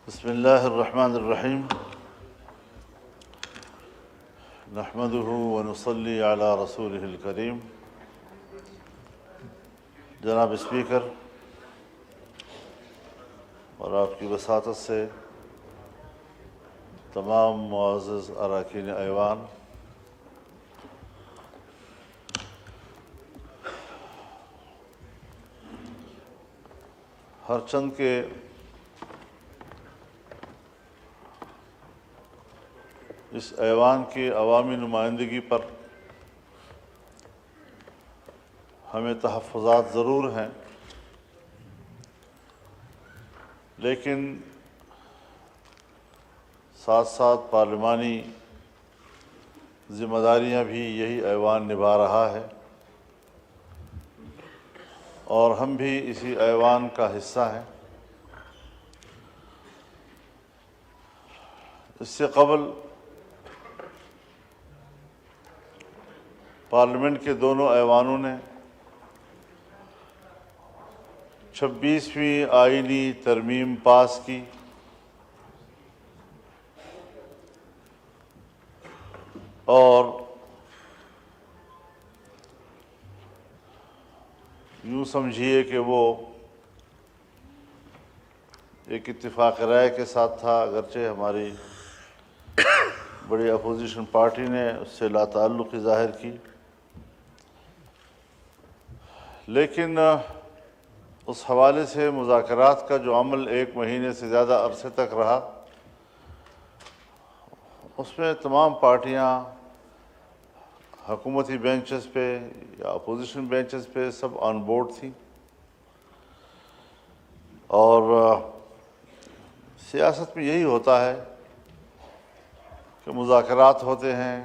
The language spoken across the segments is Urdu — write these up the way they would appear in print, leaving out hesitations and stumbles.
بسم اللہ الرحمن الرحیم نحمده ونصلی علی رسولہ الکریم۔ جناب اسپیکر اور آپ کی وساطت سے تمام معزز اراکین ایوان، ہر چند کے اس ایوان کی عوامی نمائندگی پر ہمیں تحفظات ضرور ہیں، لیکن ساتھ ساتھ پارلیمانی ذمہ داریاں بھی یہی ایوان نبھا رہا ہے اور ہم بھی اسی ایوان کا حصہ ہیں۔ اس سے قبل پارلیمنٹ کے دونوں ایوانوں نے 26ویں آئینی ترمیم پاس کی اور یوں سمجھیے کہ وہ ایک اتفاق رائے کے ساتھ تھا، اگرچہ ہماری بڑی اپوزیشن پارٹی نے اس سے لا تعلقی ظاہر کی، لیکن اس حوالے سے مذاکرات کا جو عمل 1 مہینے سے زیادہ عرصے تک رہا، اس میں تمام پارٹیاں حکومتی بینچز پہ یا اپوزیشن بینچز پہ سب آن بورڈ تھیں، اور سیاست میں یہی ہوتا ہے کہ مذاکرات ہوتے ہیں،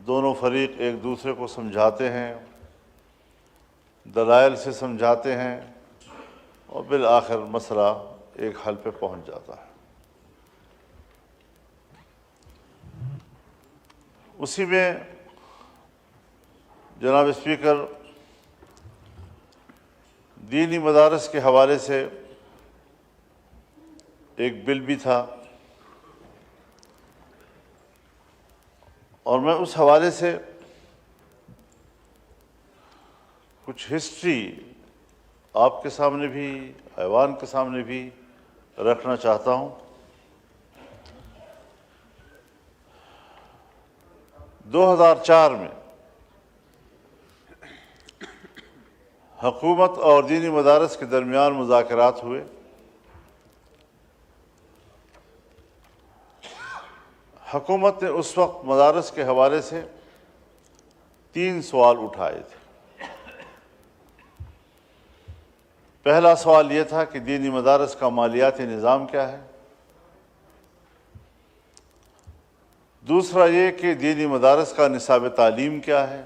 دونوں فریق ایک دوسرے کو سمجھاتے ہیں، دلائل سے سمجھاتے ہیں اور بالآخر مسئلہ ایک حل پہ پہنچ جاتا ہے۔ اسی میں جناب اسپیکر دینی مدارس کے حوالے سے ایک بل بھی تھا، اور میں اس حوالے سے کچھ ہسٹری آپ کے سامنے بھی، ایوان کے سامنے بھی رکھنا چاہتا ہوں۔ 2004 میں حکومت اور دینی مدارس کے درمیان مذاکرات ہوئے۔ حکومت نے اس وقت مدارس کے حوالے سے 3 سوال اٹھائے تھے۔ پہلا سوال یہ تھا کہ دینی مدارس کا مالیاتی نظام کیا ہے، دوسرا یہ کہ دینی مدارس کا نصاب تعلیم کیا ہے،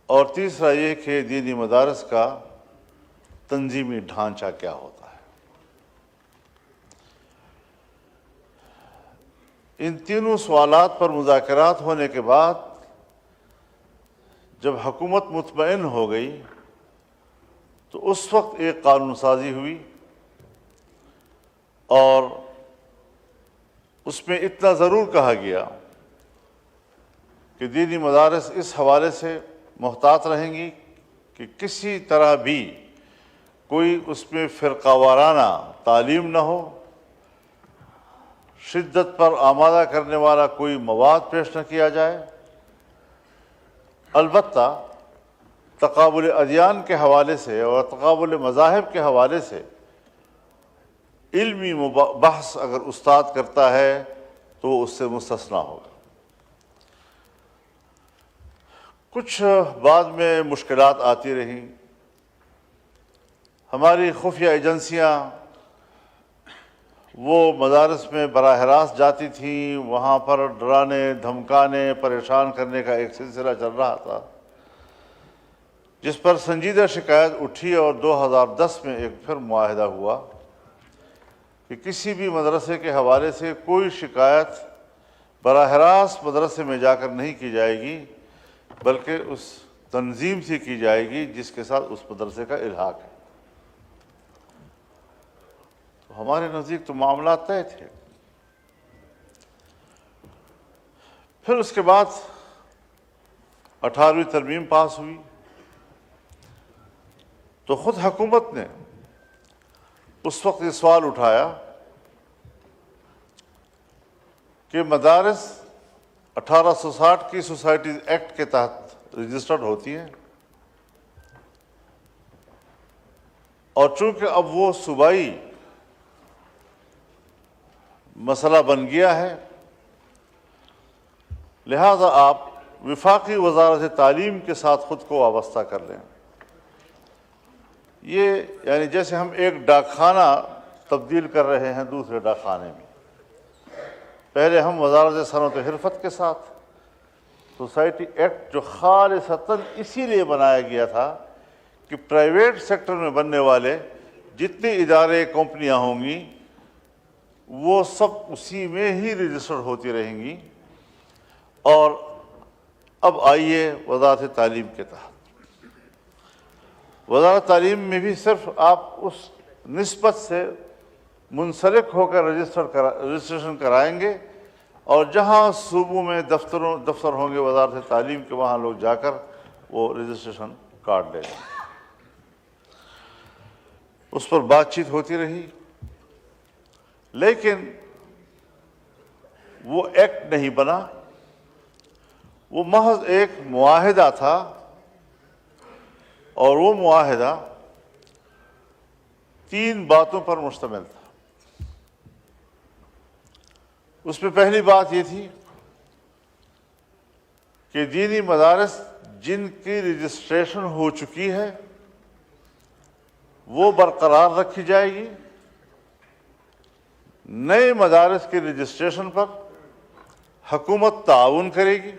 اور تیسرا یہ کہ دینی مدارس کا تنظیمی ڈھانچہ کیا ہوتا ہے۔ ان تینوں سوالات پر مذاکرات ہونے کے بعد جب حکومت مطمئن ہو گئی تو اس وقت ایک قانون سازی ہوئی، اور اس میں اتنا ضرور کہا گیا کہ دینی مدارس اس حوالے سے محتاط رہیں گی کہ کسی طرح بھی کوئی اس میں فرقہ وارانہ تعلیم نہ ہو، شدت پر آمادہ کرنے والا کوئی مواد پیش نہ کیا جائے، البتہ تقابل ادیان کے حوالے سے اور تقابل مذاہب کے حوالے سے علمی بحث اگر استاد کرتا ہے تو وہ اس سے مستثنیٰ ہوگا۔ کچھ بعد میں مشکلات آتی رہیں، ہماری خفیہ ایجنسیاں وہ مدارس میں براہ راست جاتی تھیں، وہاں پر ڈرانے دھمکانے پریشان کرنے کا ایک سلسلہ چل رہا تھا، جس پر سنجیدہ شکایت اٹھی، اور 2010 میں ایک پھر معاہدہ ہوا کہ کسی بھی مدرسے کے حوالے سے کوئی شکایت براہ راست مدرسے میں جا کر نہیں کی جائے گی، بلکہ اس تنظیم سے کی جائے گی جس کے ساتھ اس مدرسے کا الحاق ہے۔ ہمارے نزدیک تو معاملات طے تھے۔ پھر اس کے بعد 18ویں ترمیم پاس ہوئی تو خود حکومت نے اس وقت یہ سوال اٹھایا کہ مدارس 1860 کی سوسائٹیز ایکٹ کے تحت رجسٹرڈ ہوتی ہیں، اور چونکہ اب وہ صوبائی مسئلہ بن گیا ہے، لہذا آپ وفاقی وزارت تعلیم کے ساتھ خود کو وابستہ کر لیں۔ یہ یعنی جیسے ہم ایک ڈاک خانہ تبدیل کر رہے ہیں دوسرے ڈاک خانے میں۔ پہلے ہم وزارت صنعت و حرفت کے ساتھ سوسائٹی ایکٹ، جو خالصتاً اسی لیے بنایا گیا تھا کہ پرائیویٹ سیکٹر میں بننے والے جتنے ادارے کمپنیاں ہوں گی وہ سب اسی میں ہی رجسٹر ہوتی رہیں گی، اور اب آئیے وزارت تعلیم کے تحت۔ وزارت تعلیم میں بھی صرف آپ اس نسبت سے منسلک ہو کر رجسٹریشن کرائیں گے، اور جہاں صوبوں میں دفتر ہوں گے وزارت تعلیم کے، وہاں لوگ جا کر وہ رجسٹریشن کارڈ لے لیں۔ اس پر بات چیت ہوتی رہی، لیکن وہ ایکٹ نہیں بنا، وہ محض ایک معاہدہ تھا، اور وہ معاہدہ 3 باتوں پر مشتمل تھا۔ اس میں پہلی بات یہ تھی کہ دینی مدارس جن کی رجسٹریشن ہو چکی ہے وہ برقرار رکھی جائے گی، نئے مدارس کی رجسٹریشن پر حکومت تعاون کرے گی۔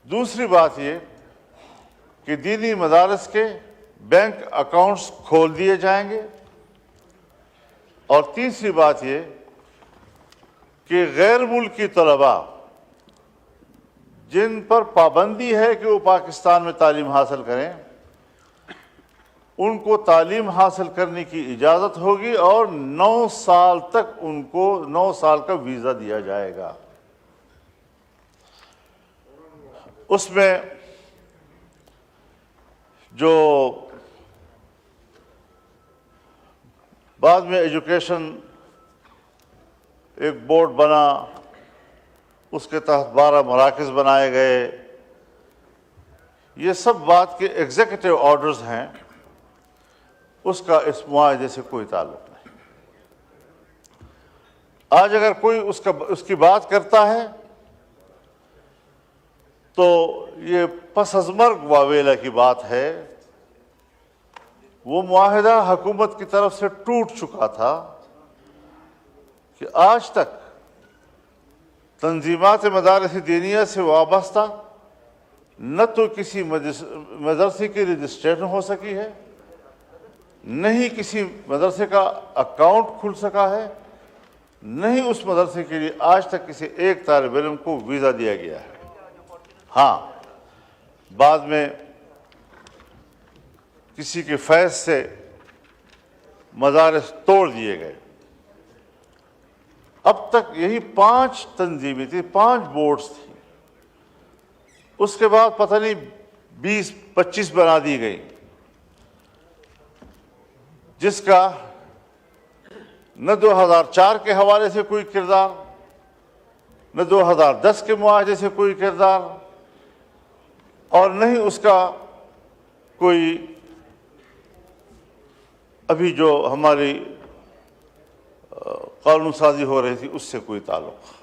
دوسری بات یہ کہ دینی مدارس کے بینک اکاؤنٹس کھول دیے جائیں گے، اور تیسری بات یہ کہ غیر ملکی طلباء جن پر پابندی ہے کہ وہ پاکستان میں تعلیم حاصل کریں، ان کو تعلیم حاصل کرنے کی اجازت ہوگی، اور 9 سال تک ان کو 9 سال کا ویزا دیا جائے گا۔ اس میں جو بعد میں ایجوکیشن ایک بورڈ بنا، اس کے تحت 12 مراکز بنائے گئے، یہ سب بات کے ایگزیکٹو آرڈرز ہیں، اس کا اس معاہدے سے کوئی تعلق نہیں۔ آج اگر کوئی اس کی بات کرتا ہے تو یہ پس از مرگ واویلا کی بات ہے۔ وہ معاہدہ حکومت کی طرف سے ٹوٹ چکا تھا کہ آج تک تنظیمات مدارس دینیہ سے وابستہ نہ تو کسی مدرسے کی رجسٹریشن ہو سکی ہے، نہ ہی کسی مدرسے کا اکاؤنٹ کھل سکا ہے، نہ ہی اس مدرسے کے لیے آج تک کسی ایک طالب علم کو ویزا دیا گیا ہے۔ ہاں، بعد میں کسی کے فیض سے مدارس توڑ دیے گئے۔ اب تک یہی 5 تنظیمیں تھیں، 5 بورڈز تھیں۔ اس کے بعد پتہ نہیں 20-25 بنا دی گئی، جس کا نہ 2004 کے حوالے سے کوئی کردار، نہ 2010 کے معاہدے سے کوئی کردار، اور نہ ہی اس کا کوئی ابھی جو ہماری قانون سازی ہو رہی تھی اس سے کوئی تعلق۔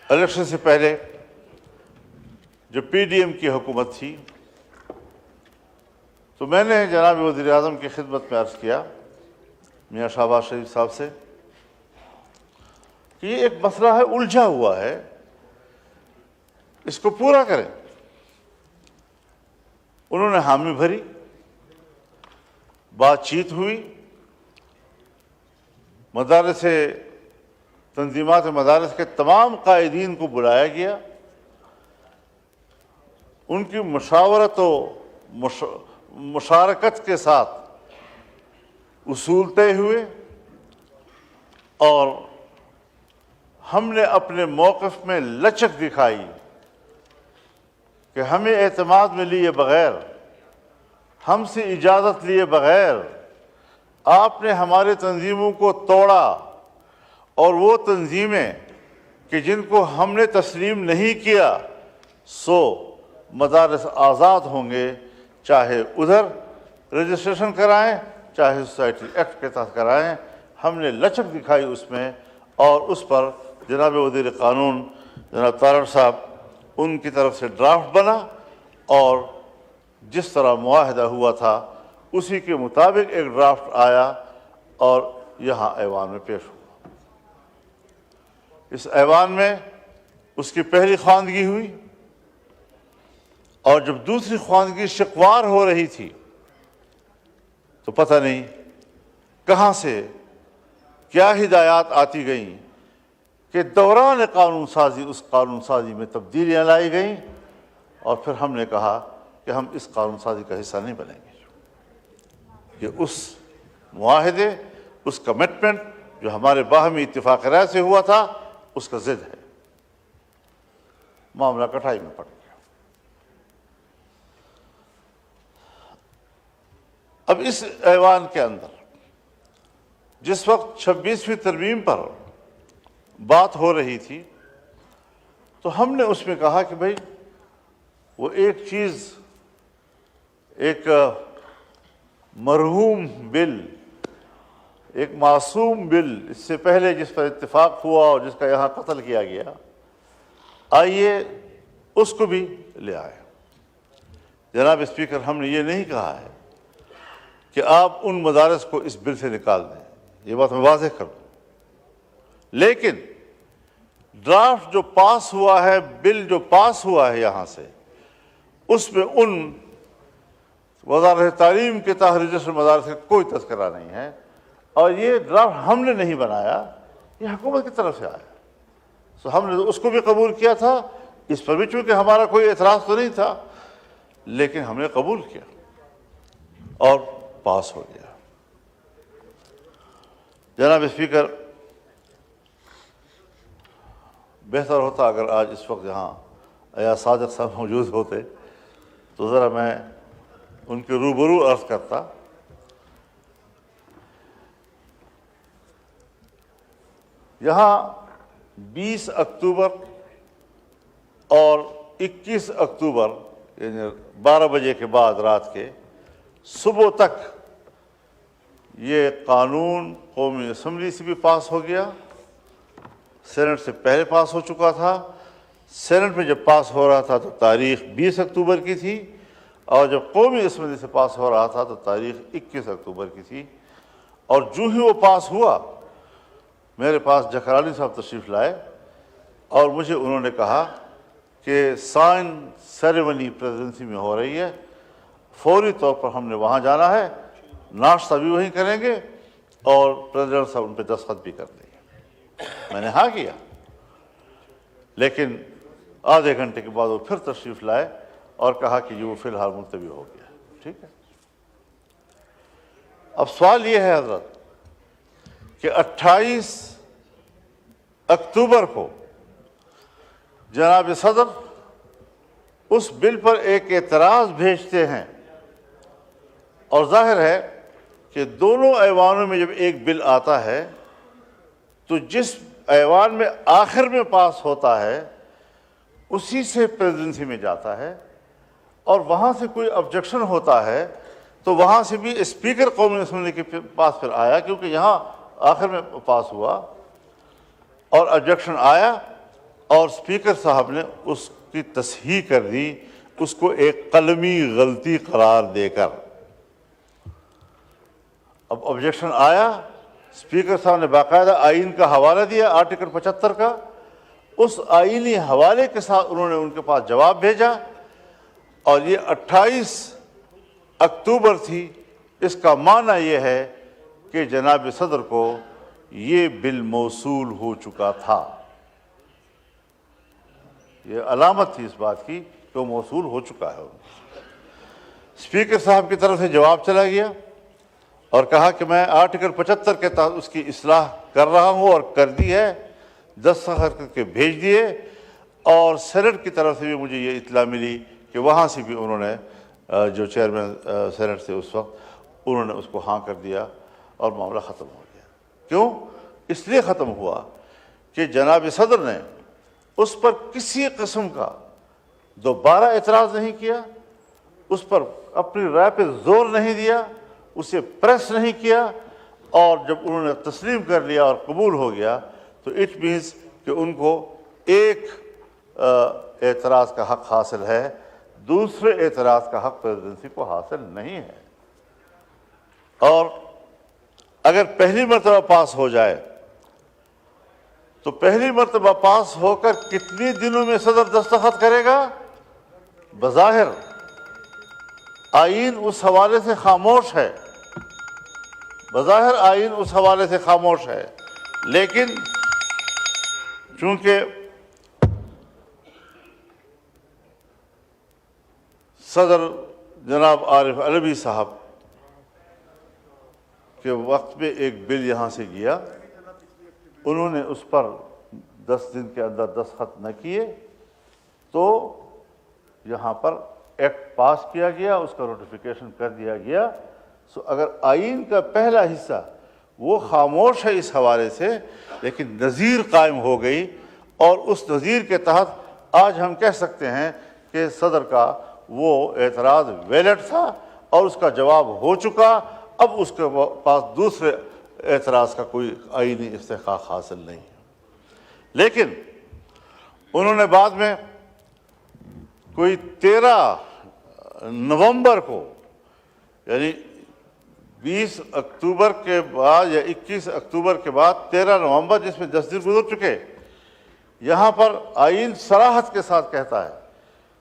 الیکشن سے پہلے جو پی ڈی ایم کی حکومت تھی تو میں نے جناب وزیر اعظم کی خدمت میں عرض کیا، میاں شہباز شریف صاحب سے، کہ یہ ایک مسئلہ ہے، الجھا ہوا ہے، اس کو پورا کریں۔ انہوں نے حامی بھری، بات چیت ہوئی، مدارس تنظیمات مدارس کے تمام قائدین کو بلایا گیا، ان کی مشاورت و مشارکت کے ساتھ اصول طے ہوئے اور ہم نے اپنے موقف میں لچک دکھائی کہ ہمیں اعتماد میں لیے بغیر، ہم سے اجازت لیے بغیر آپ نے ہمارے تنظیموں کو توڑا، اور وہ تنظیمیں کہ جن کو ہم نے تسلیم نہیں کیا سو مدارس آزاد ہوں گے، چاہے ادھر رجسٹریشن کرائیں چاہے سوسائٹی ایکٹ کے تحت کرائیں۔ ہم نے لچک دکھائی اس میں، اور اس پر جناب وزیر قانون جناب تارڑ صاحب ان کی طرف سے ڈرافٹ بنا، اور جس طرح معاہدہ ہوا تھا اسی کے مطابق ایک ڈرافٹ آیا اور یہاں ایوان میں پیش ہوا۔ اس ایوان میں اس کی پہلی خواندگی ہوئی، اور جب دوسری خواندگی شکوار ہو رہی تھی تو پتہ نہیں کہاں سے کیا ہدایات آتی گئیں کہ دوران قانون سازی اس قانون سازی میں تبدیلیاں لائی گئیں، اور پھر ہم نے کہا کہ ہم اس قانون سازی کا حصہ نہیں بنیں گے۔ یہ اس معاہدے، اس کمٹمنٹ جو ہمارے باہمی اتفاق رائے سے ہوا تھا اس کا ضد ہے۔ معاملہ کٹھائی میں پڑ گیا۔ اب اس ایوان کے اندر جس وقت 26ویں ترمیم پر بات ہو رہی تھی تو ہم نے اس میں کہا کہ بھئی وہ ایک چیز، ایک مرحوم بل، ایک معصوم بل اس سے پہلے جس پر اتفاق ہوا اور جس کا یہاں قتل کیا گیا، آئیے اس کو بھی لے آئے۔ جناب اسپیکر، ہم نے یہ نہیں کہا ہے کہ آپ ان مدارس کو اس بل سے نکال دیں، یہ بات میں واضح کر دوں، لیکن ڈرافٹ جو پاس ہوا ہے، بل جو پاس ہوا ہے یہاں سے، اس میں ان وزارت تعلیم کے تحت رجسٹر مدارس کا کوئی تذکرہ نہیں ہے، اور یہ ڈرافٹ ہم نے نہیں بنایا، یہ حکومت کی طرف سے آیا۔ سو ہم نے اس کو بھی قبول کیا تھا، اس پر بھی چونکہ ہمارا کوئی اعتراض تو نہیں تھا، لیکن ہم نے قبول کیا اور پاس ہو گیا۔ جناب اسپیکر، بہتر ہوتا اگر آج اس وقت یہاں ایاز صادق صاحب موجود ہوتے تو ذرا میں ان کے روبرو عرض کرتا۔ یہاں 20 اکتوبر اور 21 اکتوبر یعنی 12 بجے کے بعد رات کے صبح تک یہ قانون قومی اسمبلی سے بھی پاس ہو گیا، سینٹ سے پہلے پاس ہو چکا تھا، سینٹ میں جب پاس ہو رہا تھا تو تاریخ 20 اکتوبر کی تھی، اور جب قومی اسمبلی سے پاس ہو رہا تھا تو تاریخ 21 اکتوبر کی تھی، اور جو ہی وہ پاس ہوا میرے پاس جکرانی صاحب تشریف لائے اور مجھے انہوں نے کہا کہ سائن سیریمنی پریزیڈنسی میں ہو رہی ہے، فوری طور پر ہم نے وہاں جانا ہے، ناشتہ بھی وہیں کریں گے اور پریزیڈنٹ صاحب ان پہ دستخط بھی کر دیں گے۔ میں نے ہاں کیا، لیکن آدھے گھنٹے کے بعد وہ پھر تشریف لائے اور کہا کہ یہ وہ فی الحال ملتوی ہو گیا۔ ٹھیک ہے، اب سوال یہ ہے حضرت کہ 28 اکتوبر کو جناب صدر اس بل پر ایک اعتراض بھیجتے ہیں، اور ظاہر ہے کہ دونوں ایوانوں میں جب ایک بل آتا ہے تو جس ایوان میں آخر میں پاس ہوتا ہے اسی سے پریزیڈنسی میں جاتا ہے، اور وہاں سے کوئی آبجیکشن ہوتا ہے تو وہاں سے بھی اسپیکر قومی اسمبلی کے پاس پھر آیا، کیونکہ یہاں آخر میں پاس ہوا اور آبجیکشن آیا اور اسپیکر صاحب نے اس کی تصحیح کر دی، اس کو ایک قلمی غلطی قرار دے کر۔ اب آبجیکشن آیا، اسپیکر صاحب نے باقاعدہ آئین کا حوالہ دیا، آرٹیکل 75 کا، اس آئینی حوالے کے ساتھ انہوں نے ان کے پاس جواب بھیجا، اور یہ 28 اکتوبر تھی۔ اس کا معنی یہ ہے کہ جناب صدر کو یہ بل موصول ہو چکا تھا، یہ علامت تھی اس بات کی کہ وہ موصول ہو چکا ہے۔ اسپیکر صاحب کی طرف سے جواب چلا گیا اور کہا کہ میں آرٹیکل 75 کے تحت اس کی اصلاح کر رہا ہوں اور کر دی ہے، دستخط کر کے بھیج دیے، اور سینٹ کی طرف سے بھی مجھے یہ اطلاع ملی کہ وہاں سے بھی انہوں نے جو چیئرمین سینٹ تھے اس وقت، انہوں نے اس کو ہاں کر دیا اور معاملہ ختم ہو گیا۔ کیوں؟ اس لیے ختم ہوا کہ جناب صدر نے اس پر کسی قسم کا دوبارہ اعتراض نہیں کیا، اس پر اپنی رائے پہ زور نہیں دیا، اسے پریس نہیں کیا، اور جب انہوں نے تسلیم کر لیا اور قبول ہو گیا تو اٹ مینس کہ ان کو ایک اعتراض کا حق حاصل ہے، دوسرے اعتراض کا حق پریزیڈنسی کو حاصل نہیں ہے۔ اور اگر پہلی مرتبہ پاس ہو جائے تو پہلی مرتبہ پاس ہو کر کتنی دنوں میں صدر دستخط کرے گا؟ بظاہر آئین اس حوالے سے خاموش ہے، بظاہر آئین اس حوالے سے خاموش ہے، لیکن چونکہ صدر جناب عارف علوی صاحب کے وقت میں ایک بل یہاں سے گیا، انہوں نے اس پر 10 دن کے اندر دستخط نہ کیے تو یہاں پر ایکٹ پاس کیا گیا، اس کا نوٹیفیکیشن کر دیا گیا۔ سو اگر آئین کا پہلا حصہ وہ خاموش ہے اس حوالے سے، لیکن نظیر قائم ہو گئی، اور اس نظیر کے تحت آج ہم کہہ سکتے ہیں کہ صدر کا وہ اعتراض ویلڈ تھا اور اس کا جواب ہو چکا، اب اس کے پاس دوسرے اعتراض کا کوئی آئینی استحقاق حاصل نہیں ہے۔ لیکن انہوں نے بعد میں کوئی 13 نومبر کو، یعنی 20 اکتوبر کے بعد یا 21 اکتوبر کے بعد 13 نومبر، جس میں 10 دن گزر چکے، یہاں پر آئین صراحت کے ساتھ کہتا ہے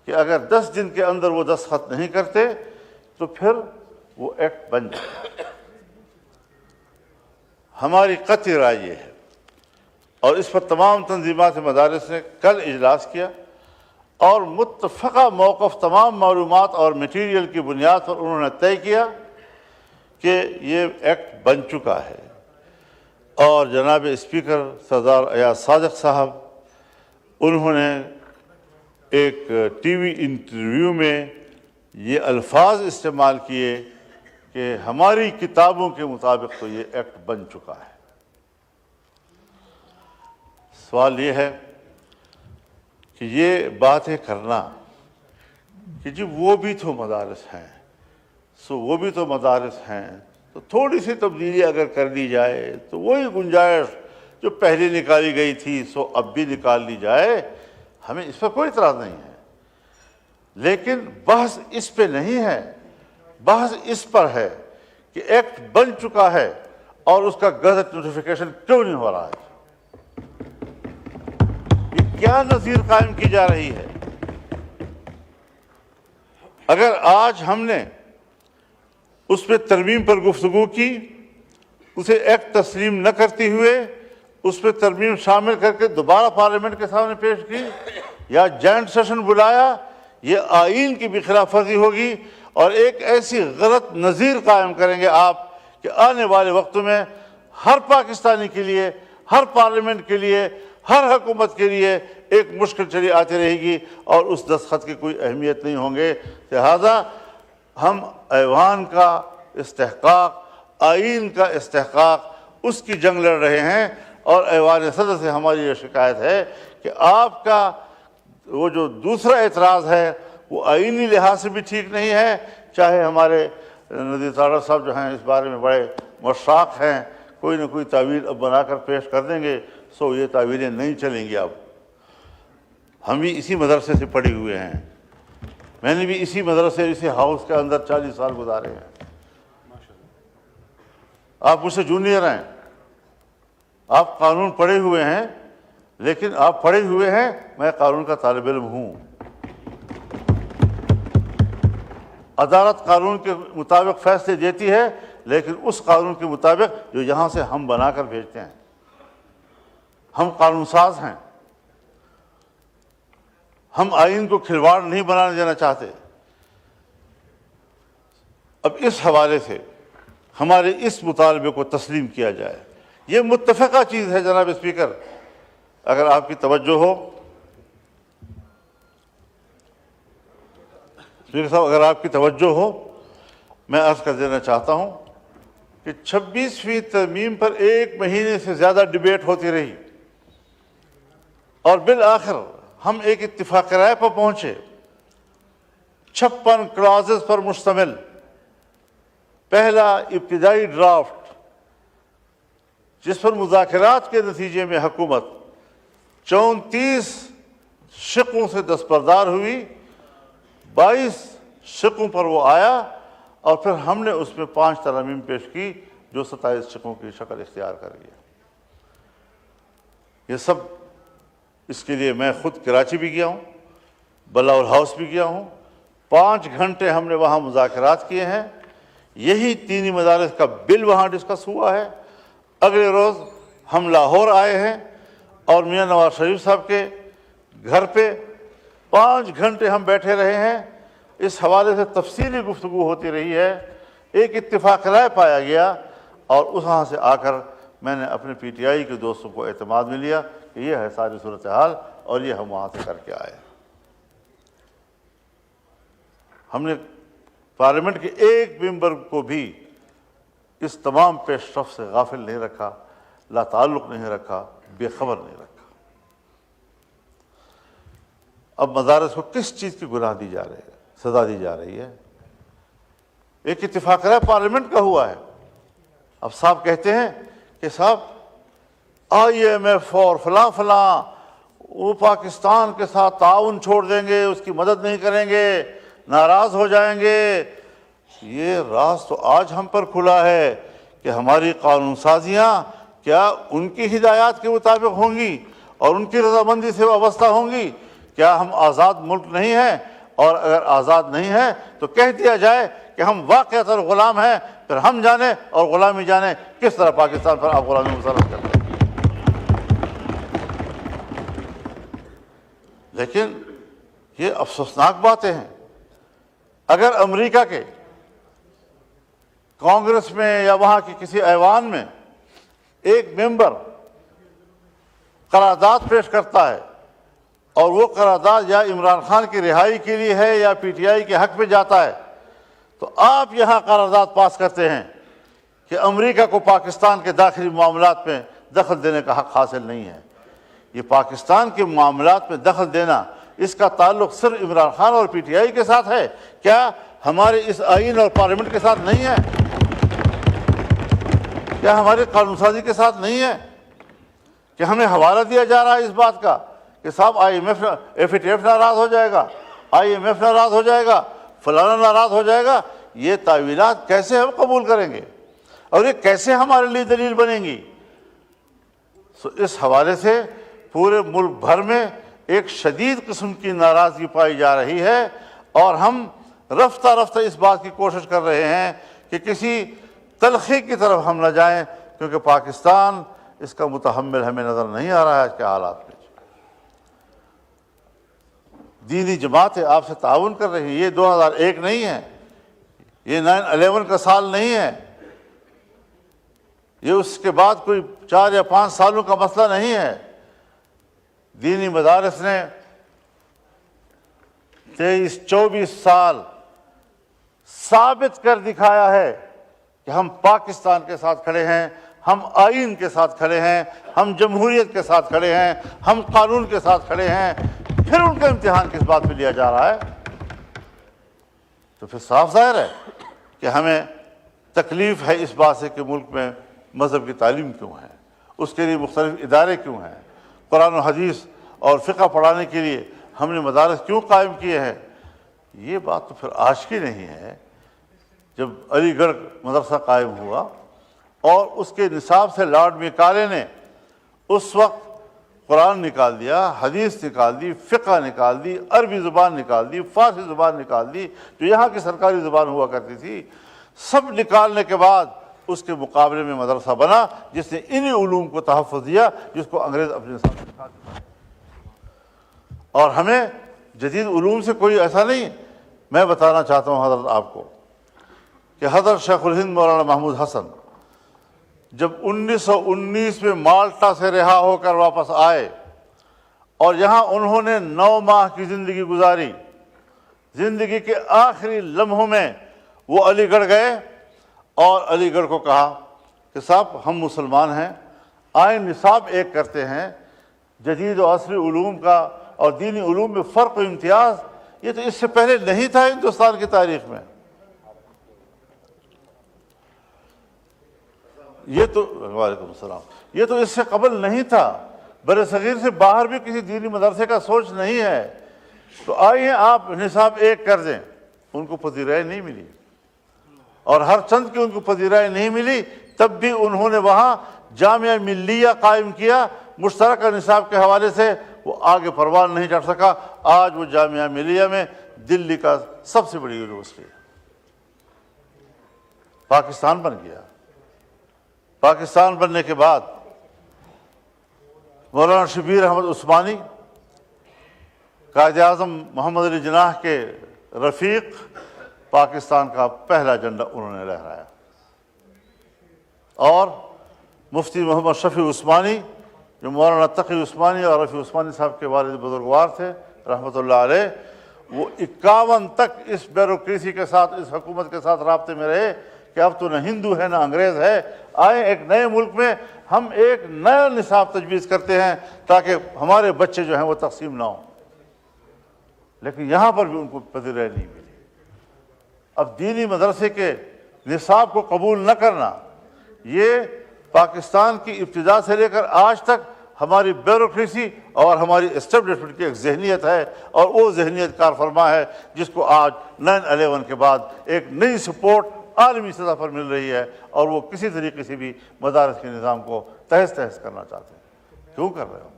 کہ اگر 10 دن کے اندر وہ دستخط نہیں کرتے تو پھر وہ ایکٹ بن جائے۔ ہماری قطعی رائے یہ ہے، اور اس پر تمام تنظیمات مدارس نے کل اجلاس کیا اور متفقہ موقف تمام معلومات اور میٹیریل کی بنیاد پر انہوں نے طے کیا کہ یہ ایکٹ بن چکا ہے۔ اور جناب اسپیکر سردار ایاز صادق صاحب، انہوں نے ایک ٹی وی انٹرویو میں یہ الفاظ استعمال کیے کہ ہماری کتابوں کے مطابق تو یہ ایکٹ بن چکا ہے۔ سوال یہ ہے کہ یہ باتیں کرنا کہ جی وہ بھی تو مدارس ہیں، وہ بھی تو مدارس ہیں، تو تھوڑی سی تبدیلی اگر کر دی جائے تو وہی گنجائش جو پہلے نکالی گئی تھی سو اب بھی نکال لی جائے، ہمیں اس پر کوئی اعتراض نہیں ہے۔ لیکن بحث اس پہ نہیں ہے، بحث اس پر ہے کہ ایکٹ بن چکا ہے اور اس کا گزٹ نوٹیفیکیشن کیوں نہیں ہو رہا ہے؟ یہ کیا نظیر قائم کی جا رہی ہے؟ اگر آج ہم نے اس پہ ترمیم پر گفتگو کی، اسے ایکٹ تسلیم نہ کرتے ہوئے اس پہ ترمیم شامل کر کے دوبارہ پارلیمنٹ کے سامنے پیش کی یا جوائنٹ سیشن بلایا، یہ آئین کی بھی خلاف ورزی ہوگی، اور ایک ایسی غلط نظیر قائم کریں گے آپ کہ آنے والے وقتوں میں ہر پاکستانی کے لیے، ہر پارلیمنٹ کے لیے، ہر حکومت کے لیے ایک مشکل چلی آتی رہے گی اور اس دستخط کی کوئی اہمیت نہیں ہوں گے۔ لہذا ہم ایوان کا استحقاق، آئین کا استحقاق، اس کی جنگ لڑ رہے ہیں، اور ایوان صدر سے ہماری یہ شکایت ہے کہ آپ کا وہ جو دوسرا اعتراض ہے وہ آئینی لحاظ سے بھی ٹھیک نہیں ہے، چاہے ہمارے نذیر تاڑر صاحب جو ہیں اس بارے میں بڑے مشتاق ہیں، کوئی نہ کوئی تعویل اب بنا کر پیش کر دیں گے، سو یہ تعویلیں نہیں چلیں گی۔ اب ہم بھی اسی مدرسے سے پڑھے ہوئے ہیں، میں نے بھی اسی مدرسے، اسی ہاؤس کے اندر 40 سال گزارے ہیں۔ آپ مجھ سے جونیئر ہیں، آپ قانون پڑھے ہوئے ہیں، لیکن آپ پڑھے ہوئے ہیں، میں قانون کا طالب علم ہوں۔ عدالت قانون کے مطابق فیصلے دیتی ہے، لیکن اس قانون کے مطابق جو یہاں سے ہم بنا کر بھیجتے ہیں۔ ہم قانون ساز ہیں، ہم آئین کو کھلواڑ نہیں بنانے دینا چاہتے۔ اب اس حوالے سے ہمارے اس مطالبے کو تسلیم کیا جائے. یہ متفقہ چیز ہے جناب اسپیکر. اگر آپ کی توجہ ہو اسپیکر صاحب، اگر آپ کی توجہ ہو، میں عرض کر دینا چاہتا ہوں کہ 26ویں ترمیم پر 1 مہینے سے زیادہ ڈیبیٹ ہوتی رہی اور بالآخر ہم ایک اتفاق رائے پر پہنچے. 56 کلازز پر مشتمل پہلا ابتدائی ڈرافٹ، جس پر مذاکرات کے نتیجے میں حکومت 34 شقوں سے دستبردار ہوئی. 22 شقوں پر وہ آیا اور پھر ہم نے اس میں 5 ترامیم پیش کی جو 27 شقوں کی شکل اختیار کر گیا. یہ سب اس کے لیے میں خود کراچی بھی گیا ہوں، بلاول ہاؤس بھی گیا ہوں. 5 گھنٹے ہم نے وہاں مذاکرات کیے ہیں. یہی تینی مدارس کا بل وہاں ڈسکس ہوا ہے. اگلے روز ہم لاہور آئے ہیں اور میاں نواز شریف صاحب کے گھر پہ 5 گھنٹے ہم بیٹھے رہے ہیں. اس حوالے سے تفصیلی گفتگو ہوتی رہی ہے. ایک اتفاق رائے پایا گیا اور وہاں سے آ کر میں نے اپنے پی ٹی آئی کے دوستوں کو اعتماد میں لیا کہ یہ ہے ساری صورتحال اور یہ ہم وہاں سے کر کے آئے. ہم نے پارلیمنٹ کے ایک ممبر کو بھی اس تمام پیش رفت سے غافل نہیں رکھا، لا تعلق نہیں رکھا، بے خبر نہیں رکھا. اب مدارس کو کس چیز کی گناہ دی جا رہی ہے، سزا دی جا رہی ہے؟ ایک اتفاق رائے پارلیمنٹ کا ہوا ہے. اب صاحب کہتے ہیں کہ صاحب IMF اور فلاں فلاں وہ پاکستان کے ساتھ تعاون چھوڑ دیں گے، اس کی مدد نہیں کریں گے، ناراض ہو جائیں گے. یہ راز تو آج ہم پر کھلا ہے کہ ہماری قانون سازیاں کیا ان کی ہدایات کے مطابق ہوں گی اور ان کی رضامندی سے وابستہ ہوں گی؟ کیا ہم آزاد ملک نہیں ہیں؟ اور اگر آزاد نہیں ہیں تو کہہ دیا جائے کہ ہم واقعتاً غلام ہیں، پھر ہم جانیں اور غلامی جانیں کس طرح پاکستان پر آپ غلامی مسلط کرتے ہیں. لیکن یہ افسوسناک باتیں ہیں. اگر امریکہ کے کانگریس میں یا وہاں کی کسی ایوان میں ایک ممبر قرارداد پیش کرتا ہے اور وہ قرارداد یا عمران خان کی رہائی کے لیے ہے یا پی ٹی آئی کے حق میں جاتا ہے، تو آپ یہاں قرارداد پاس کرتے ہیں کہ امریکہ کو پاکستان کے داخلی معاملات میں دخل دینے کا حق حاصل نہیں ہے. یہ پاکستان کے معاملات میں دخل دینا، اس کا تعلق صرف عمران خان اور پی ٹی آئی کے ساتھ ہے؟ کیا ہمارے اس آئین اور پارلیمنٹ کے ساتھ نہیں ہے؟ کیا ہمارے قانون سازی کے ساتھ نہیں ہے؟ کہ ہمیں حوالہ دیا جا رہا ہے اس بات کا کہ صاحب FATF ناراض ہو جائے گا، IMF ناراض ہو جائے گا، فلانا ناراض ہو جائے گا. یہ تعویلات کیسے ہم قبول کریں گے اور یہ کیسے ہمارے لیے دلیل بنیں گی؟ اس حوالے سے پورے ملک بھر میں ایک شدید قسم کی ناراضگی پائی جا رہی ہے اور ہم رفتہ رفتہ اس بات کی کوشش کر رہے ہیں کہ کسی تلخی کی طرف ہم نہ جائیں، کیونکہ پاکستان اس کا متحمل ہمیں نظر نہیں آ رہا ہے. آج کے حالات میں دینی جماعتیں آپ سے تعاون کر رہی ہیں. یہ 2001 نہیں ہے، یہ 9/11 کا سال نہیں ہے، یہ اس کے بعد کوئی 4 یا 5 سالوں کا مسئلہ نہیں ہے. دینی مدارس نے 23-24 سال ثابت کر دکھایا ہے کہ ہم پاکستان کے ساتھ کھڑے ہیں، ہم آئین کے ساتھ کھڑے ہیں، ہم جمہوریت کے ساتھ کھڑے ہیں، ہم قانون کے ساتھ کھڑے ہیں. پھر ان کا امتحان کس بات پہ لیا جا رہا ہے؟ تو پھر صاف ظاہر ہے کہ ہمیں تکلیف ہے اس بات سے کہ ملک میں مذہب کی تعلیم کیوں ہے، اس کے لیے مختلف ادارے کیوں ہیں، قرآن و حدیث اور فقہ پڑھانے کے لیے ہم نے مدارس کیوں قائم کیے ہیں. یہ بات تو پھر آج کی نہیں ہے. جب علی گڑھ مدرسہ قائم ہوا اور اس کے نصاب سے لارڈ میکالے نے اس وقت قرآن نکال دیا، حدیث نکال دی، فقہ نکال دی، عربی زبان نکال دی، فارسی زبان نکال دی جو یہاں کی سرکاری زبان ہوا کرتی تھی، سب نکالنے کے بعد اس کے مقابلے میں مدرسہ بنا جس نے انہی علوم کو تحفظ دیا جس کو انگریز اپنے ساتھ سکھا دیتا. اور ہمیں جدید علوم سے کوئی ایسا نہیں. میں بتانا چاہتا ہوں حضرت آپ کو کہ حضرت شیخ الہند مولانا محمود حسن جب 1919 میں مالٹا سے رہا ہو کر واپس آئے اور یہاں انہوں نے 9 ماہ کی زندگی گزاری، زندگی کے آخری لمحوں میں وہ علی گڑھ گئے اور علی گڑھ کو کہا کہ صاحب ہم مسلمان ہیں، آئیں نصاب ایک کرتے ہیں، جدید و عصری علوم کا اور دینی علوم میں فرق و امتیاز، یہ تو اس سے پہلے نہیں تھا ہندوستان کی تاریخ میں۔ یہ تو وعلیکم السلام، یہ تو اس سے قبل نہیں تھا، بر صغیر سے باہر بھی کسی دینی مدرسے کا سوچ نہیں ہے، تو آئیے آپ نصاب ایک کر دیں۔ ان کو پذیرائی نہیں ملی، اور ہر چند کی ان کو پذیرائی نہیں ملی، تب بھی انہوں نے وہاں جامعہ ملیہ قائم کیا، مشترکہ نصاب کے حوالے سے وہ آگے پروان نہیں چڑھ سکا۔ آج وہ جامعہ ملیہ میں دلی کا سب سے بڑی یونیورسٹی ہے، پاکستان بن گیا۔ پاکستان بننے کے بعد مولانا شبیر احمد عثمانی، قائد اعظم محمد علی جناح کے رفیق، پاکستان کا پہلا جھنڈا انہوں نے لہرایا، اور مفتی محمد شفیع عثمانی جو مولانا تقی عثمانی اور رفیع عثمانی صاحب کے والد بزرگوار تھے رحمۃ اللہ علیہ، وہ 51 تک اس بیوروکریسی کے ساتھ، اس حکومت کے ساتھ رابطے میں رہے کہ اب تو نہ ہندو ہے نہ انگریز ہے، آئیں ایک نئے ملک میں ہم ایک نیا نصاب تجویز کرتے ہیں تاکہ ہمارے بچے جو ہیں وہ تقسیم نہ ہوں۔ لیکن یہاں پر بھی ان کو پذیرائی نہیں ملی۔ اب دینی مدرسے کے نصاب کو قبول نہ کرنا، یہ پاکستان کی ابتدا سے لے کر آج تک ہماری بیوروکریسی اور ہماری اسٹیبلشمنٹ کی ایک ذہنیت ہے، اور وہ ذہنیت کار فرما ہے جس کو آج 9/11 کے بعد ایک نئی سپورٹ عالمی سطح پر مل رہی ہے، اور وہ کسی طریقے سے بھی مدارس کے نظام کو تہس تہس کرنا چاہتے ہیں۔ کیوں کر رہے ہو؟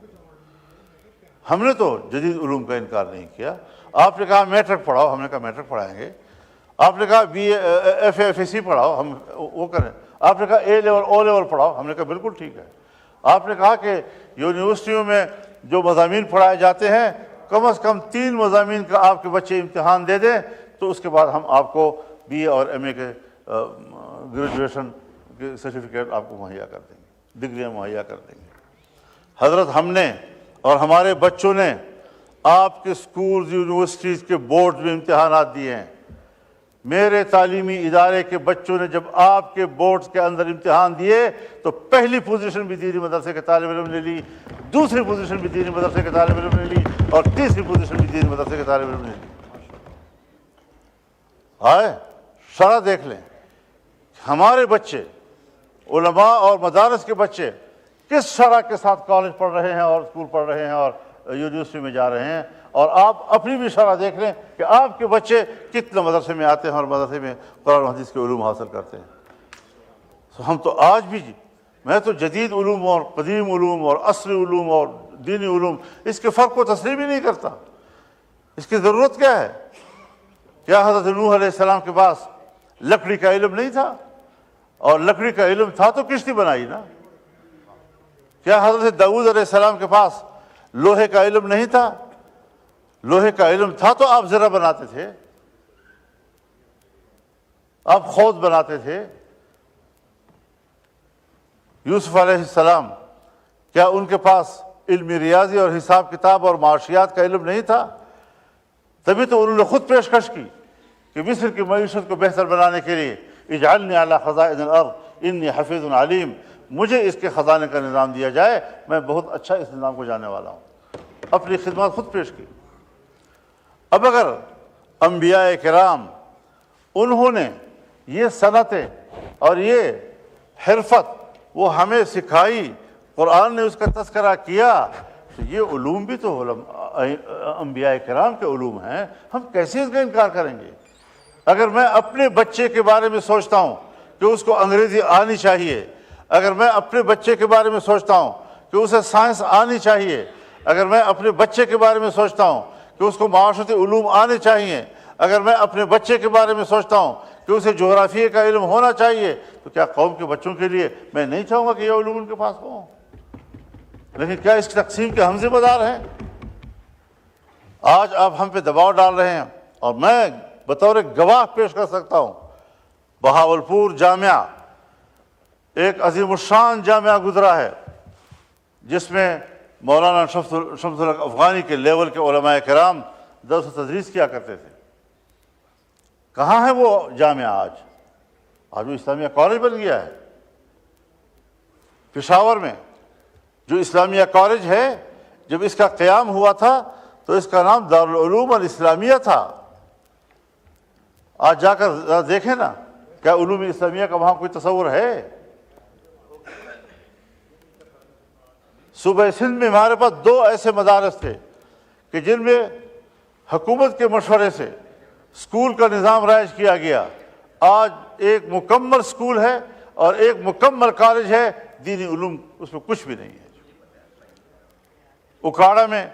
ہم نے تو جدید علوم کا انکار نہیں کیا۔ آپ نے کہا میٹرک پڑھاؤ، ہم نے کہا میٹرک پڑھائیں گے۔ آپ نے کہا BA FA پڑھاؤ، ہم وہ کریں۔ آپ نے کہا A لیول O لیول پڑھاؤ، ہم نے کہا بالکل ٹھیک ہے۔ آپ نے کہا کہ یونیورسٹیوں میں جو مضامین پڑھائے جاتے ہیں کم از کم 3 مضامین کا آپ کے بچے امتحان دے دیں تو اس کے بعد ہم آپ کو BA اور MA کے گریجویشن کے سرٹیفکیٹ آپ کو مہیا کر دیں گے، ڈگریاں مہیا کر دیں گے۔ حضرت ہم نے اور ہمارے بچوں نے آپ کے سکولز یونیورسٹیز کے بورڈ میں امتحانات دیے ہیں۔ میرے تعلیمی ادارے کے بچوں نے جب آپ کے بورڈز کے اندر امتحان دیے تو پہلی پوزیشن بھی دینی مدرسے کے طالب علم نے لی، دوسری پوزیشن بھی دینی مدرسے کے طالب علم نے لی، اور تیسری پوزیشن بھی دینی مدرسے کے طالب علم نے لی۔ آئے شرح دیکھ لیں، ہمارے بچے، علماء اور مدارس کے بچے کس شرح کے ساتھ کالج پڑھ رہے ہیں اور اسکول پڑھ رہے ہیں اور یونیورسٹی میں جا رہے ہیں، اور آپ اپنی بھی شرح دیکھ لیں کہ آپ کے بچے کتنے مدرسے میں آتے ہیں اور مدرسے میں قرآن و حدیث کے علوم حاصل کرتے ہیں۔ ہم تو آج بھی، میں تو جدید علوم اور قدیم علوم اور عصری علوم اور دینی علوم اس کے فرق کو تسلیم ہی نہیں کرتا۔ اس کی ضرورت کیا ہے؟ کیا حضرت نوح علیہ السلام کے پاس لکڑی کا علم نہیں تھا؟ اور لکڑی کا علم تھا تو کشتی بنائی نا۔ کیا حضرت داؤد علیہ السلام کے پاس لوہے کا علم نہیں تھا؟ لوہے کا علم تھا تو آپ زرہ بناتے تھے، آپ خود بناتے تھے۔ یوسف علیہ السلام، کیا ان کے پاس علم ریاضی اور حساب کتاب اور معاشیات کا علم نہیں تھا؟ تبھی تو انہوں نے خود پیشکش کی کہ مصر کی معیشت کو بہتر بنانے کے لیے اجعلنی علی خزائن الارض انی حفیظ علیم، مجھے اس کے خزانے کا نظام دیا جائے، میں بہت اچھا اس نظام کو جاننے والا ہوں۔ اپنی خدمات خود پیش کی۔ اب اگر انبیاء کرام انہوں نے یہ صنعتیں اور یہ حرفت وہ ہمیں سکھائی، قرآن نے اس کا تذکرہ کیا، تو یہ علوم بھی تو انبیاء کرام کے علوم ہیں، ہم کیسے اس کا انکار کریں گے؟ اگر میں اپنے بچے کے بارے میں سوچتا ہوں کہ اس کو انگریزی آنی چاہیے، اگر میں اپنے بچے کے بارے میں سوچتا ہوں کہ اسے سائنس آنی چاہیے، اگر میں اپنے بچے کے بارے میں سوچتا ہوں کہ اس کو معاشرتی علوم آنے چاہیے، اگر میں اپنے بچے کے بارے میں سوچتا ہوں کہ اسے جغرافیے کا علم ہونا چاہیے، تو کیا قوم کے بچوں کے لیے میں نہیں چاہوں گا کہ یہ علوم ان کے پاس ہوں؟ لیکن کیا اس تقسیم کے ہم ذمہ دار ہیں؟ آج آپ ہم پہ دباؤ ڈال رہے ہیں، اور میں بطور گواہ پیش کر سکتا ہوں بہاولپور جامعہ ایک عظیم الشان جامعہ گزرا ہے، جس میں مولانا شمس الحق افغانی کے لیول کے علماء کرام درس و تدریس کیا کرتے تھے۔ کہاں ہے وہ جامعہ آج؟ آج وہ اسلامیہ کالج بن گیا ہے۔ پشاور میں جو اسلامیہ کالج ہے، جب اس کا قیام ہوا تھا تو اس کا نام دارالعلوم الاسلامیہ تھا۔ آج جا کر ذرا دیکھیں نا، کیا علوم اسلامیہ کا وہاں کوئی تصور ہے؟ صوبہ سندھ میں ہمارے پاس 2 ایسے مدارس تھے کہ جن میں حکومت کے مشورے سے اسکول کا نظام رائج کیا گیا۔ آج ایک مکمل اسکول ہے اور ایک مکمل کالج ہے، دینی علوم اس میں کچھ بھی نہیں ہے۔ اکاڑا میں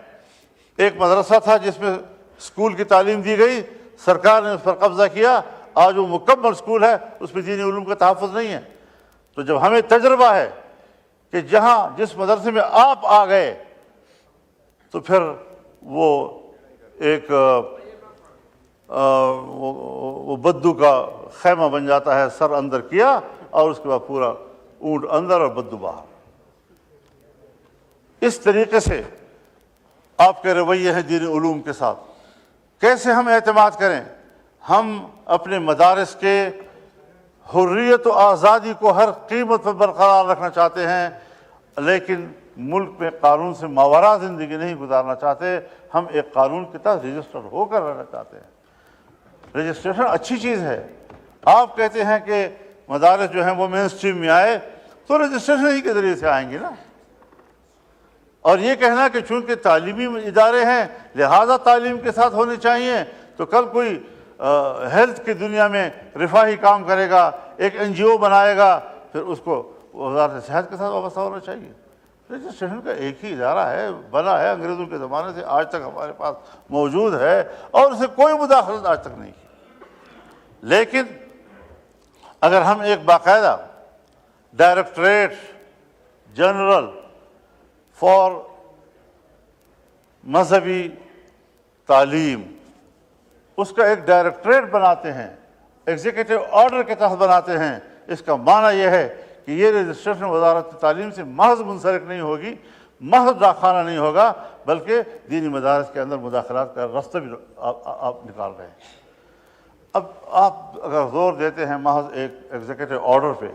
ایک مدرسہ تھا جس میں اسکول کی تعلیم دی گئی، سرکار نے اس پر قبضہ کیا، آج وہ مکمل اسکول ہے، اس میں دینی علوم کا تحفظ نہیں ہے۔ تو جب ہمیں تجربہ ہے کہ جس مدرسے میں آپ آ گئے تو پھر وہ ایک وہ بدو کا خیمہ بن جاتا ہے، سر اندر کیا اور اس کے بعد پورا اونٹ اندر اور بدو باہر۔ اس طریقے سے آپ کے رویے ہیں دینی علوم کے ساتھ۔ کیسے ہم اعتماد کریں؟ ہم اپنے مدارس کے حریت و آزادی کو ہر قیمت پر برقرار رکھنا چاہتے ہیں، لیکن ملک میں قانون سے ماوراء زندگی نہیں گزارنا چاہتے۔ ہم ایک قانون کے تحت رجسٹر ہو کر رہنا چاہتے ہیں۔ رجسٹریشن اچھی چیز ہے۔ آپ کہتے ہیں کہ مدارس جو ہیں وہ مین اسٹریم میں آئے، تو رجسٹریشن ہی کے ذریعے سے آئیں گے نا۔ اور یہ کہنا کہ چونکہ تعلیمی ادارے ہیں لہذا تعلیم کے ساتھ ہونے چاہیے، تو کل کوئی ہیلتھ کی دنیا میں رفاہی کام کرے گا، ایک NGO بنائے گا، پھر اس کو وزارت صحت کے ساتھ وابستہ ہونا چاہیے۔ رجسٹریشن کا ایک ہی ادارہ ہے، بنا ہے انگریزوں کے زمانے سے آج تک ہمارے پاس موجود ہے، اور اسے کوئی مداخلت آج تک نہیں کی۔ لیکن اگر ہم ایک باقاعدہ ڈائریکٹریٹ جنرل فار مذہبی تعلیم، اس کا ایک ڈائریکٹریٹ بناتے ہیں، ایگزیکٹو آرڈر کے تحت بناتے ہیں، اس کا معنی یہ ہے کہ یہ رجسٹریشن وزارت تعلیم سے محض منسلک نہیں ہوگی، محض داخانہ نہیں ہوگا، بلکہ دینی مدارس کے اندر مداخلات کا راستہ بھی آپ نکال رہے ہیں۔ اب آپ اگر زور دیتے ہیں محض ایک ایگزیکٹو آرڈر پہ،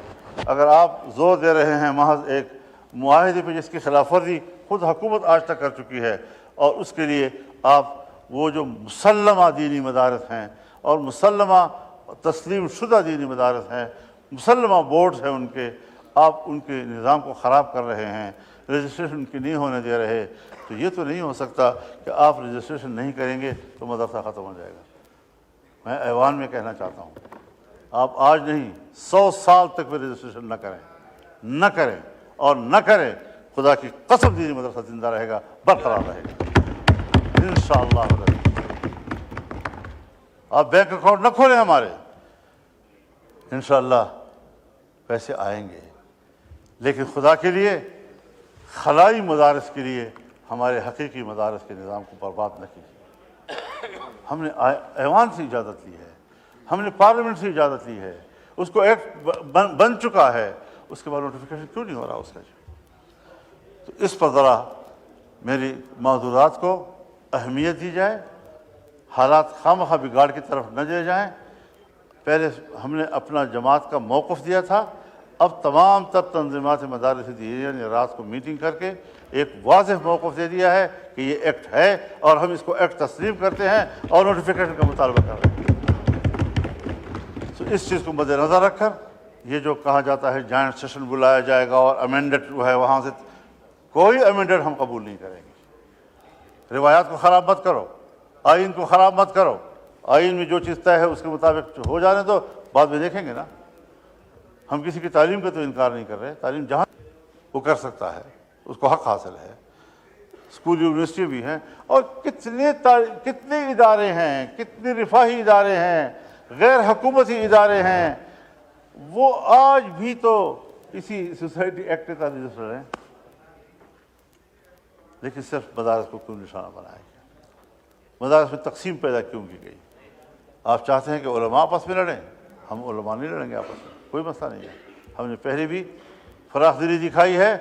اگر آپ زور دے رہے ہیں محض ایک معاہدے پہ جس کی خلاف ورزی خود حکومت آج تک کر چکی ہے، اور اس کے لیے آپ وہ جو مسلمہ دینی مدارس ہیں اور مسلمہ تسلیم شدہ دینی مدارس ہیں، مسلمہ بورڈز ہیں ان کے، آپ ان کے نظام کو خراب کر رہے ہیں، رجسٹریشن ان کی نہیں ہونے دے رہے، تو یہ تو نہیں ہو سکتا کہ آپ رجسٹریشن نہیں کریں گے تو مدرسہ ختم ہو جائے گا۔ میں ایوان میں کہنا چاہتا ہوں، آپ آج نہیں 100 سال تک بھی رجسٹریشن نہ کریں اور نہ کریں، خدا کی قسم دینی مدرسہ زندہ رہے گا، برقرار رہے گا انشاءاللہ۔ آپ بینک اکاؤنٹ نہ کھولیں ہمارے، انشاءاللہ پیسے آئیں گے، لیکن خدا کے لیے خلائی مدارس کے لیے ہمارے حقیقی مدارس کے نظام کو برباد نہ کیجیے۔ ہم نے ایوان سے اجازت لی ہے، ہم نے پارلیمنٹ سے اجازت لی ہے، اس کو ایکٹ بن چکا ہے، اس کے بعد نوٹیفیکیشن کیوں نہیں ہو رہا اس کا؟ تو اس پر ذرا میری معذورات کو اہمیت دی جائے، حالات خواہ بگاڑ کی طرف نہ لے جائیں۔ پہلے ہم نے اپنا جماعت کا موقف دیا تھا، اب تمام تر تنظیمات مدارس دینیہ نے رات کو میٹنگ کر کے ایک واضح موقف دے دیا ہے کہ یہ ایکٹ ہے اور ہم اس کو ایکٹ تسلیم کرتے ہیں اور نوٹیفیکیشن کا مطالبہ کر رہے ہیں۔ تو اس چیز کو مد نظر رکھ کر یہ جو کہا جاتا ہے جوائنٹ سیشن بلایا جائے گا اور امینڈڈ جو ہے وہاں سے، کوئی امینڈڈ ہم قبول نہیں کریں گے۔ روایات کو خراب مت کرو، آئین کو خراب مت کرو، آئین میں جو چیز طے ہے اس کے مطابق ہو جانے دو، بعد میں دیکھیں گے نا۔ ہم کسی کی تعلیم کا تو انکار نہیں کر رہے، تعلیم جہاں وہ کر سکتا ہے، اس کو حق حاصل ہے۔ اسکول یونیورسٹی بھی ہیں، اور کتنے ادارے ہیں، کتنے رفاہی ادارے ہیں، غیر حکومتی ادارے ہیں، وہ آج بھی تو اسی سوسائٹی ایکٹ کے تحت رجسٹر ہیں، لیکن صرف مدارس کو کیوں نشانہ بنایا گیا؟ مدارس میں تقسیم پیدا کیوں کی گئی؟ آپ چاہتے ہیں کہ علماء آپس میں لڑیں؟ ہم علماء نہیں لڑیں گے آپس میں، کوئی مسئلہ نہیں ہے. ہم نے پہلے بھی فراخ دلی دکھائی ہے،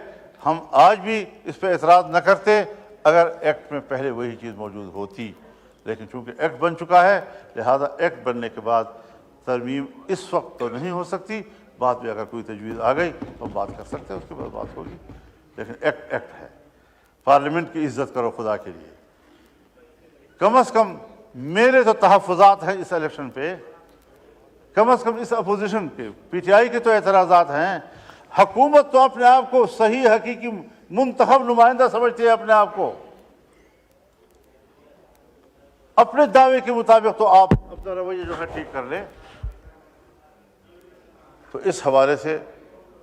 ہم آج بھی اس پہ اعتراض نہ کرتے اگر ایکٹ میں پہلے وہی چیز موجود ہوتی. لیکن چونکہ ایکٹ بن چکا ہے لہذا ایکٹ بننے کے بعد ترمیم اس وقت تو نہیں ہو سکتی، بعد میں اگر کوئی تجویز آ گئی تو بات کر سکتے ہیں، اس کے بعد بات ہوگی. لیکن ایکٹ ایکٹ ہے. پارلیمنٹ کی عزت کرو خدا کے لیے. کم از کم میرے تو تحفظات ہیں اس الیکشن پہ، کم از کم اس اپوزیشن کے پی ٹی آئی کے تو اعتراضات ہیں. حکومت تو اپنے آپ کو صحیح حقیقی منتخب نمائندہ سمجھتی ہے اپنے آپ کو. اپنے دعوے کے مطابق تو آپ اپنا رویہ جو ہے ٹھیک کر لیں. تو اس حوالے سے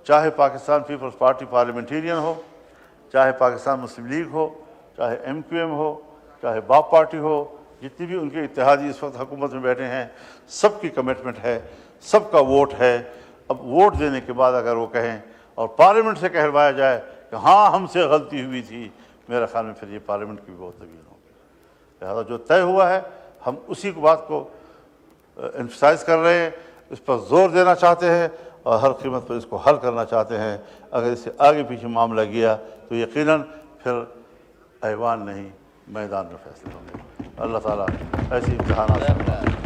چاہے پاکستان پیپلز پارٹی پارلیمنٹیرین ہو، چاہے پاکستان مسلم لیگ ہو، چاہے ایم کیو ایم ہو، چاہے باپ پارٹی ہو، جتنی بھی ان کے اتحادی اس وقت حکومت میں بیٹھے ہیں، سب کی کمٹمنٹ ہے، سب کا ووٹ ہے. اب ووٹ دینے کے بعد اگر وہ کہیں اور پارلیمنٹ سے کہلوایا جائے کہ ہاں ہم سے غلطی ہوئی تھی، میرا خیال میں پھر یہ پارلیمنٹ کی بھی بہت طویل ہوگی. لہٰذا جو طے ہوا ہے ہم اسی بات کو ایمفسائز کر رہے ہیں، اس پر زور دینا چاہتے ہیں اور ہر قیمت پر اس کو حل کرنا چاہتے ہیں. اگر اس سے آگے پیچھے معاملہ گیا تو یقیناً پھر ایوان نہیں میدان میں فیصلے ہوں گے. اللہ تعالیٰ ایسی امتحانات